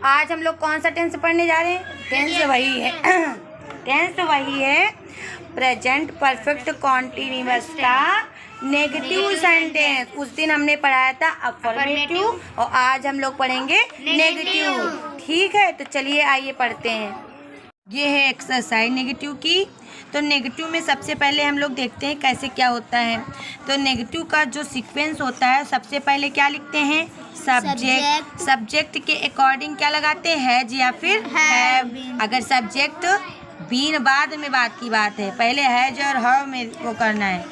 आज हम लोग कौन सा टेंस पढ़ने जा रहे हैं? टेंस वही है टेंस वही है प्रेजेंट परफेक्ट कॉन्टिन्यूअस का नेगेटिव सेंटेंस। उस दिन हमने पढ़ाया था अफर्मेटिव और आज हम लोग पढ़ेंगे नेगेटिव। ठीक है, तो चलिए आइए पढ़ते हैं। ये है एक्सरसाइज नेगेटिव की। तो नेगेटिव में सबसे पहले हम लोग देखते हैं कैसे क्या होता है। तो नेगेटिव का जो सीक्वेंस होता है, सबसे पहले क्या लिखते हैं? सब्जेक्ट। सब्जेक्ट के अकॉर्डिंग क्या लगाते हैं? हैज या फिर हैव। अगर सब्जेक्ट बीन बाद में बात की बात है, पहले हैज और हैव में वो करना है।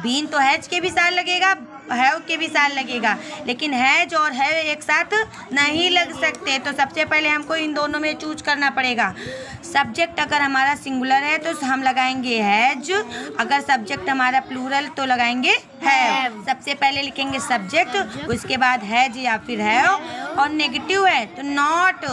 बीन तो हैज के भी साथ लगेगा, हैव के भी साथ लगेगा, लेकिन हैज और हैव एक साथ नहीं लग सकते। तो सबसे पहले हमको इन दोनों में चूज करना पड़ेगा। सब्जेक्ट अगर हमारा सिंगुलर है तो हम लगाएंगे हैज, अगर सब्जेक्ट हमारा प्लूरल तो लगाएंगे हैव। सबसे पहले लिखेंगे सब्जेक्ट, उसके बाद हैज या फिर हैव। और नेगेटिव है तो नॉट,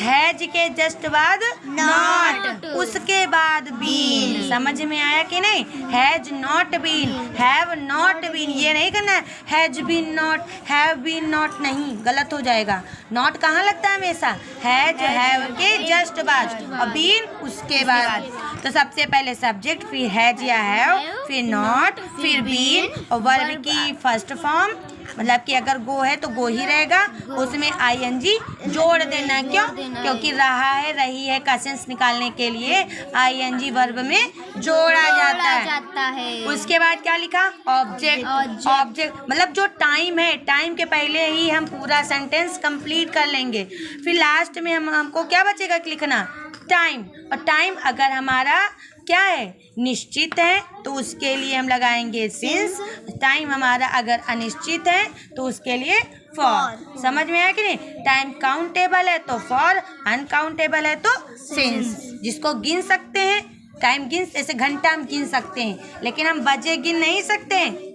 हैज के जस्ट बाद नॉट, उसके बाद बीन। समझ में आया कि नहीं? Has not been, have not been, ये नहीं करना है has been not, have been not, नहीं, गलत हो जाएगा। नॉट कहाँ लगता है? हमेशा हैज हैव के जस्ट बाद और बीन उसके बाद। तो सबसे पहले सब्जेक्ट, फिर हैज या हैव, फिर नॉट, फिर बीन और वर्ब की फर्स्ट फॉर्म, मतलब कि अगर गो है तो गो ही रहेगा, उसमें आईएनजी जोड़ देना। क्यों? क्योंकि रहा है, रही है का सेंस निकालने के लिए आईएनजी वर्ब में जोड़ा जाता है। उसके बाद क्या लिखा? ऑब्जेक्ट। ऑब्जेक्ट मतलब जो टाइम है, टाइम के पहले ही हम पूरा सेंटेंस कंप्लीट कर लेंगे। फिर लास्ट में हमको क्या बचेगा लिखना? टाइम। और टाइम अगर हमारा क्या है? निश्चित है, तो उसके लिए हम लगाएंगे सिंस। टाइम हमारा अगर अनिश्चित है तो उसके लिए फॉर। समझ में आया कि नहीं? टाइम काउंटेबल है तो फॉर, अनकाउंटेबल है तो सिंस। जिसको गिन सकते हैं, टाइम गिन, जैसे घंटा हम गिन सकते हैं, लेकिन हम बजे गिन नहीं सकते हैं।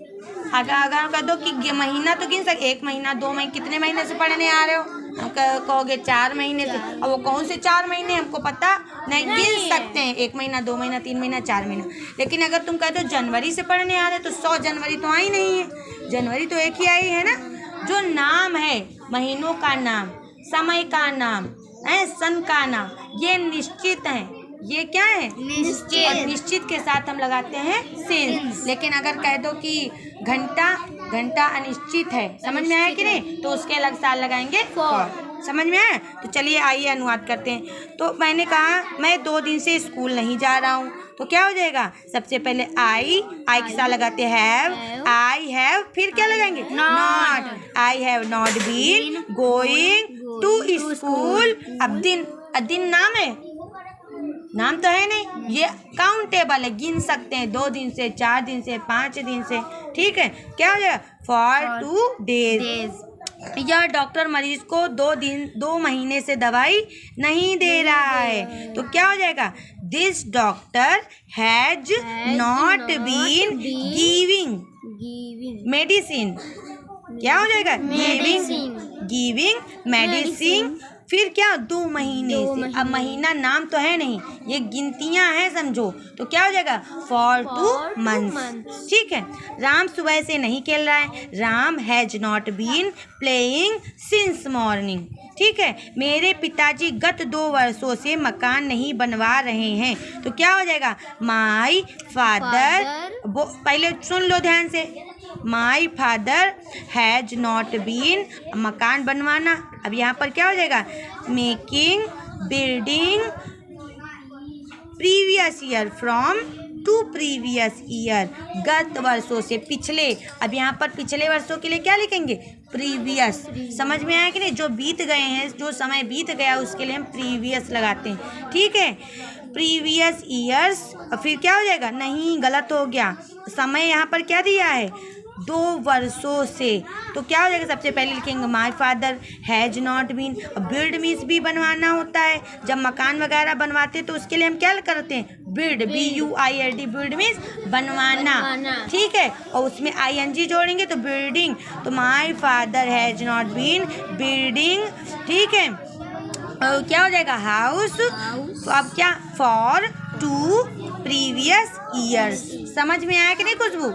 अगर कह दो कि महीना तो गिन सकते, 1 महीना 2 महीने, कितने महीने से पढ़ने आ रहे हो? हम कहोगे 4 महीने से, और वो कौन से 4 महीने हमको पता नहीं, गिन सकते हैं 1 महीना 2 महीना 3 महीना 4 महीना। लेकिन अगर तुम कहते हो जनवरी से पढ़ने आ रहे तो 100 जनवरी तो आई नहीं है, जनवरी तो एक ही आई है ना। जो नाम है, महीनों का नाम, समय का नाम है, सन का नाम, ये निश्चित है। ये क्या है? निश्चित। और निश्चित के साथ हम लगाते हैं सिंस। लेकिन अगर कह दो कि घंटा, घंटा अनिश्चित है, समझ में आया कि नहीं? तो उसके अलग साल लगाएंगे फॉर। समझ में आया? तो चलिए आइए अनुवाद करते हैं। तो मैंने कहा मैं 2 दिन से स्कूल नहीं जा रहा हूँ, तो क्या हो जाएगा? सबसे पहले आई के साथ लगाते हैव, आई हैव, फिर क्या लगाएंगे? Not. I have not been going to school. अब दिन नाम है, नाम तो है नहीं, ये काउंटेबल है, गिन सकते हैं 2 दिन से, 4 दिन से, 5 दिन से। ठीक है, क्या हो जाएगा? For 2 days. यह डॉक्टर मरीज को 2 महीने से दवाई नहीं दे रहा है, तो क्या हो जाएगा? This doctor has not been giving medicine. क्या हो जाएगा? Giving medicine. फिर क्या? 2 महीने से। अब महीना नाम तो है नहीं, ये गिनतियां हैं, समझो। तो क्या हो जाएगा? For 2 months. ठीक है। राम सुबह से नहीं खेल रहा है, Ram has not been playing since morning. ठीक है। मेरे पिताजी गत 2 वर्षों से मकान नहीं बनवा रहे हैं, तो क्या हो जाएगा? माई फादर, पहले सुन लो ध्यान से, my father has not been, मकान बनवाना। अब यहाँ पर क्या हो जाएगा? Making building previous year from two previous year, गत वर्षों से, पिछले। अब यहाँ पर पिछले वर्षों के लिए क्या लिखेंगे? प्रीवियस। समझ में आया कि नहीं? जो बीत गए हैं, जो समय बीत गया, उसके लिए हम प्रीवियस लगाते हैं। ठीक है, प्रीवियस ईयर्स। और फिर क्या हो जाएगा? नहीं, गलत हो गया, समय यहाँ पर क्या दिया है? 2 वर्षों से। तो क्या हो जाएगा? सबसे पहले लिखेंगे my father has not been. Build means भी बनवाना होता है, जब मकान वगैरह बनवाते हैं तो उसके लिए हम क्या करते हैं? बिल्ड, BUILD, बिल्ड मीन्स बनवाना। ठीक है, और उसमें ING जोड़ेंगे तो बिल्डिंग। तो my father has not been building. ठीक है, और क्या हो जाएगा? हाउस। तो अब क्या? For 2 previous years. समझ में आया कि नहीं खुशबू?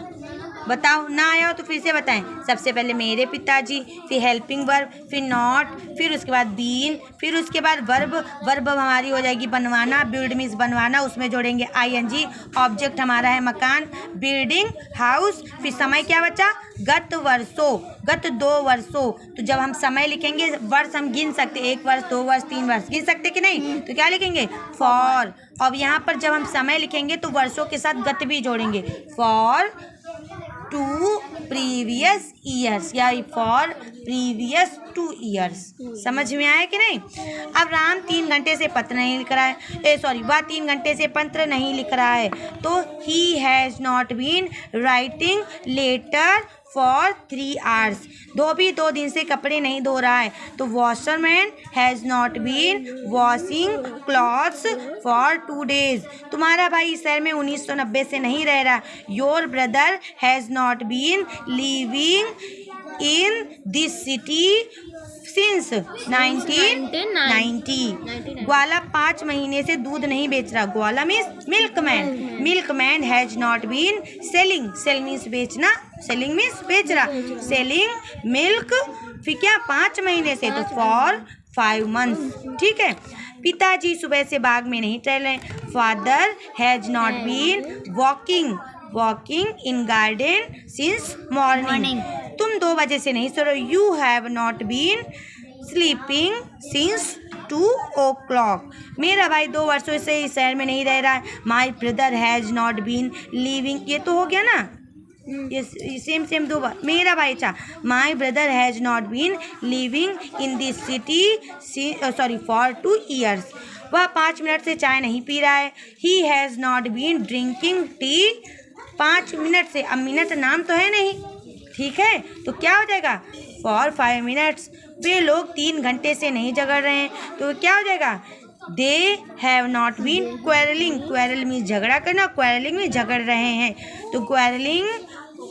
बताओ, ना आया हो तो फिर से बताएं। सबसे पहले मेरे पिताजी, फिर हेल्पिंग वर्ब, फिर नॉट, फिर उसके बाद बीन, फिर उसके बाद वर्ब। वर्ब हमारी हो जाएगी बनवाना, बिल्ड मीन्स बनवाना, उसमें जोड़ेंगे ING। ऑब्जेक्ट हमारा है मकान, बिल्डिंग, हाउस। फिर समय क्या बचा, गत वर्षों, गत 2 वर्षों। तो जब हम समय लिखेंगे, वर्ष हम गिन सकते, 1 वर्ष, 2 वर्ष, 3 वर्ष गिन सकते कि नहीं, तो क्या लिखेंगे, फॉर। अब यहाँ पर जब हम समय लिखेंगे तो वर्षों के साथ गत भी जोड़ेंगे, फॉर 2 प्रीवियस ईयर्स या फॉर प्रीवियस 2 ईयर्स। समझ में आया कि नहीं। अब राम 3 घंटे से पत्र नहीं लिख रहा है, वह 3 घंटे से पत्र नहीं लिख रहा है, तो he has not been writing letter for 3 hours। धोबी 2 दिन से कपड़े नहीं धो रहा है, तो washerman has not been washing clothes for 2 days। तुम्हारा भाई इस शहर में 1990 से नहीं रह रहा। Your brother has not been living in this city since 1990। ग्वाला 5 महीने से दूध नहीं बेच रहा। ग्वाला means milkman. Milkman has not been selling, sell means बेचना, सेलिंग मीन्स बेच रहा, सेलिंग मिल्क, फिर क्या 5 महीने से, तो फॉर 5 months। ठीक है। पिताजी सुबह से बाग में नहीं टहल रहे। Father has not been walking in garden since morning. तुम 2 बजे से नहीं सो रहे। You have not been sleeping since 2 o'clock। मेरा भाई 2 वर्षों से इस शहर में नहीं रह रहा है। My brother has not been living, ये तो हो गया ना, ये सेम 2 बार। मेरा भाई my brother has not been living in this city for 2 years। वह 5 मिनट से चाय नहीं पी रहा है। He has not been drinking tea 5 minute से। अब मिनट नाम तो है नहीं, ठीक है, तो क्या हो जाएगा, फॉर 5 minutes। वे लोग 3 घंटे से नहीं झगड़ रहे हैं, तो क्या हो जाएगा, they have not been quarrelling. Quarrel means झगड़ा करना, क्वेरलिंग में झगड़ रहे हैं, तो क्वेरलिंग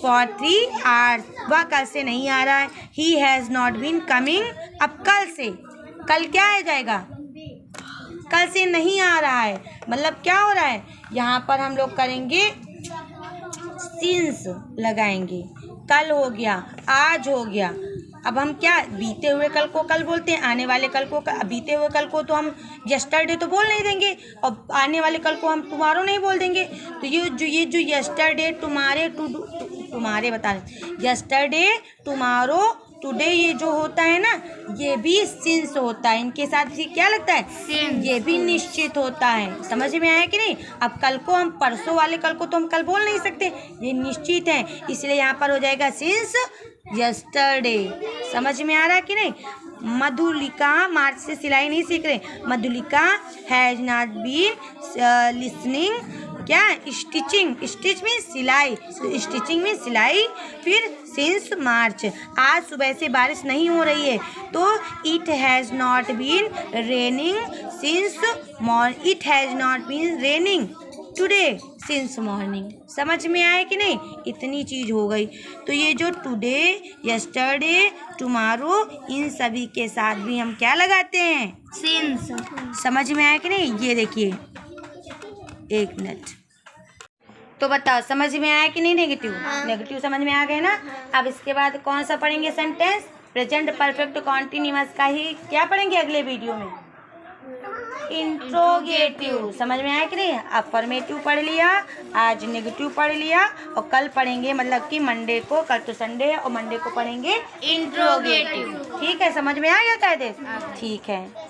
फॉर 3 hours। वह कल से नहीं आ रहा है। He has not been coming. अब कल से, कल क्या आ जाएगा, कल से नहीं आ रहा है, मतलब क्या हो रहा है, यहाँ पर हम लोग करेंगे सिंस लगाएंगे। कल हो गया, आज हो गया। अब हम क्या, बीते हुए कल को कल बोलते हैं, आने वाले कल को बीते हुए कल को तो हम यस्टरडे तो बोल नहीं देंगे, और आने वाले कल को हम टुमारो नहीं बोल देंगे। तो ये जो यस्टरडे तुम्हारे बता रहे, यस्टरडे टुमारो टुडे, ये जो होता है ना, ये भी सिंस होता है। इनके साथ भी क्या लगता है, ये भी निश्चित होता है। समझ में आया कि नहीं। अब कल को हम, परसों वाले कल को तो हम कल बोल नहीं सकते, ये निश्चित है, इसलिए यहाँ पर हो जाएगा सिंस यस्टरडे। समझ में आ रहा है कि नहीं। मधुलिका मार्च से सिलाई नहीं सीख रहे। Madhulika has not been listening, क्या, स्टिचिंग, स्टिच में सिलाई, स्टिचिंग में सिलाई, फिर सिंस मार्च। आज सुबह से बारिश नहीं हो रही है, तो it has not been raining since morning. It has not been raining today since morning. समझ में आया कि नहीं, इतनी चीज़ हो गई। तो ये जो टुडे, यस्टरडे, टुमारो, इन सभी के साथ भी हम क्या लगाते हैं, सिंस। समझ में आया कि नहीं। ये देखिए, 1 मिनट, तो बताओ समझ में आया कि नहीं। नेगेटिव, नेगेटिव समझ में आ गए ना। अब इसके बाद कौन सा पढ़ेंगे, सेंटेंस प्रेजेंट परफेक्ट कॉन्टिन्यूअस का ही क्या पढ़ेंगे अगले वीडियो में, इंट्रोगेटिव। समझ में आया कि नहीं। अफर्मेटिव पढ़ लिया, आज नेगेटिव पढ़ लिया, और कल पढ़ेंगे, मतलब कि मंडे को, कल तो संडे है, और मंडे को पढ़ेंगे इंट्रोगेटिव। ठीक है, समझ में आ गया कायदे, ठीक है।